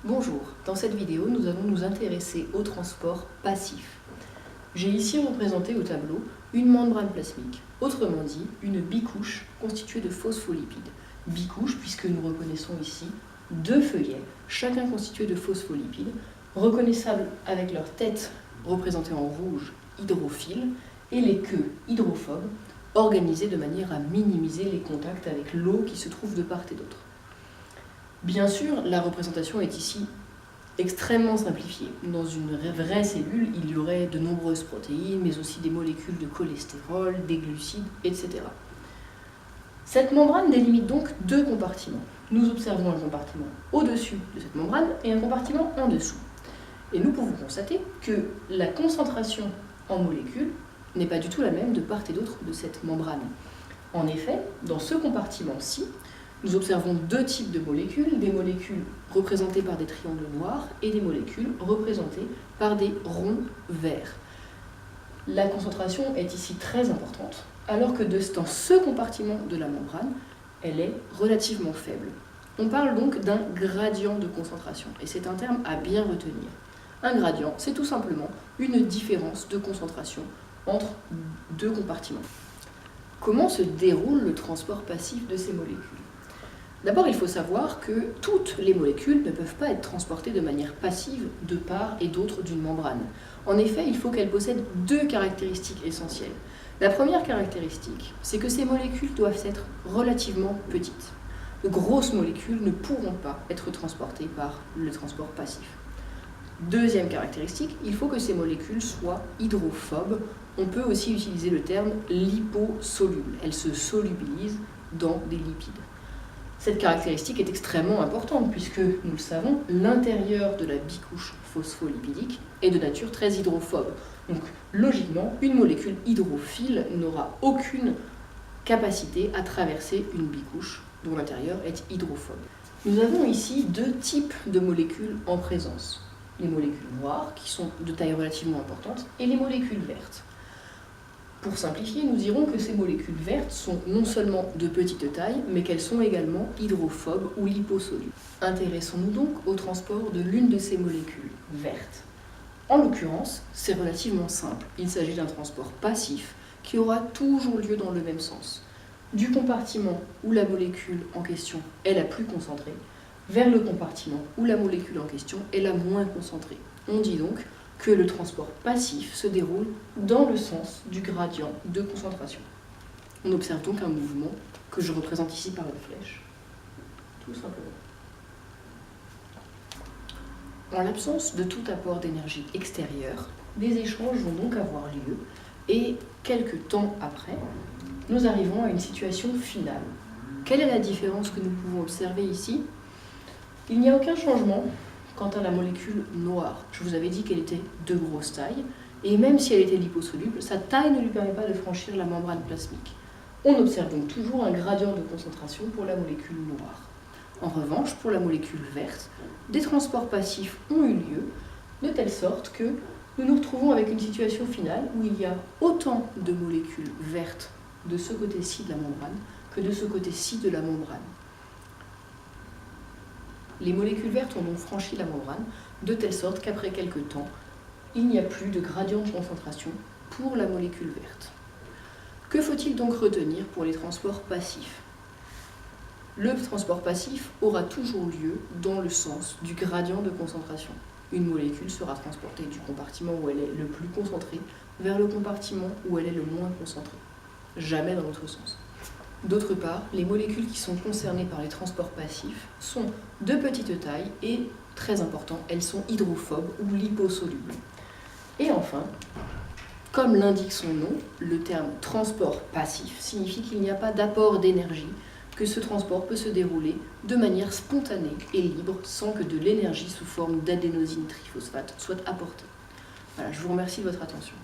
Bonjour, dans cette vidéo, nous allons nous intéresser au transport passif. J'ai ici représenté au tableau une membrane plasmique, autrement dit une bicouche constituée de phospholipides. Bicouche puisque nous reconnaissons ici deux feuillets, chacun constitué de phospholipides, reconnaissables avec leur tête représentée en rouge hydrophile et les queues hydrophobes, organisées de manière à minimiser les contacts avec l'eau qui se trouve de part et d'autre. Bien sûr, la représentation est ici extrêmement simplifiée. Dans une vraie cellule, il y aurait de nombreuses protéines, mais aussi des molécules de cholestérol, des glucides, etc. Cette membrane délimite donc deux compartiments. Nous observons un compartiment au-dessus de cette membrane et un compartiment en dessous. Et nous pouvons constater que la concentration en molécules n'est pas du tout la même de part et d'autre de cette membrane. En effet, dans ce compartiment-ci, nous observons deux types de molécules, des molécules représentées par des triangles noirs et des molécules représentées par des ronds verts. La concentration est ici très importante, alors que dans ce compartiment de la membrane, elle est relativement faible. On parle donc d'un gradient de concentration, et c'est un terme à bien retenir. Un gradient, c'est tout simplement une différence de concentration entre deux compartiments. Comment se déroule le transport passif de ces molécules ? D'abord, il faut savoir que toutes les molécules ne peuvent pas être transportées de manière passive de part et d'autre d'une membrane. En effet, il faut qu'elles possèdent deux caractéristiques essentielles. La première caractéristique, c'est que ces molécules doivent être relativement petites. De grosses molécules ne pourront pas être transportées par le transport passif. Deuxième caractéristique, il faut que ces molécules soient hydrophobes. On peut aussi utiliser le terme liposolubles. Elles se solubilisent dans des lipides. Cette caractéristique est extrêmement importante puisque, nous le savons, l'intérieur de la bicouche phospholipidique est de nature très hydrophobe. Donc, logiquement, une molécule hydrophile n'aura aucune capacité à traverser une bicouche dont l'intérieur est hydrophobe. Nous avons ici deux types de molécules en présence. Les molécules noires, qui sont de taille relativement importante, et les molécules vertes. Pour simplifier, nous dirons que ces molécules vertes sont non seulement de petite taille, mais qu'elles sont également hydrophobes ou liposolubles. Intéressons-nous donc au transport de l'une de ces molécules vertes. En l'occurrence, c'est relativement simple. Il s'agit d'un transport passif qui aura toujours lieu dans le même sens. Du compartiment où la molécule en question est la plus concentrée, vers le compartiment où la molécule en question est la moins concentrée. On dit donc que le transport passif se déroule dans le sens du gradient de concentration. On observe donc un mouvement que je représente ici par une flèche, tout simplement. En l'absence de tout apport d'énergie extérieure, des échanges vont donc avoir lieu et quelques temps après, nous arrivons à une situation finale. Quelle est la différence que nous pouvons observer ici ? Il n'y a aucun changement quant à la molécule noire. Je vous avais dit qu'elle était de grosse taille, et même si elle était liposoluble, sa taille ne lui permet pas de franchir la membrane plasmique. On observe donc toujours un gradient de concentration pour la molécule noire. En revanche, pour la molécule verte, des transports passifs ont eu lieu, de telle sorte que nous nous retrouvons avec une situation finale où il y a autant de molécules vertes de ce côté-ci de la membrane que de ce côté-ci de la membrane. Les molécules vertes ont donc franchi la membrane, de telle sorte qu'après quelques temps, il n'y a plus de gradient de concentration pour la molécule verte. Que faut-il donc retenir pour les transports passifs ? Le transport passif aura toujours lieu dans le sens du gradient de concentration. Une molécule sera transportée du compartiment où elle est le plus concentrée vers le compartiment où elle est le moins concentrée. Jamais dans l'autre sens. D'autre part, les molécules qui sont concernées par les transports passifs sont de petite taille et, très important, elles sont hydrophobes ou liposolubles. Et enfin, comme l'indique son nom, le terme transport passif signifie qu'il n'y a pas d'apport d'énergie, que ce transport peut se dérouler de manière spontanée et libre sans que de l'énergie sous forme d'adénosine triphosphate soit apportée. Voilà, je vous remercie de votre attention.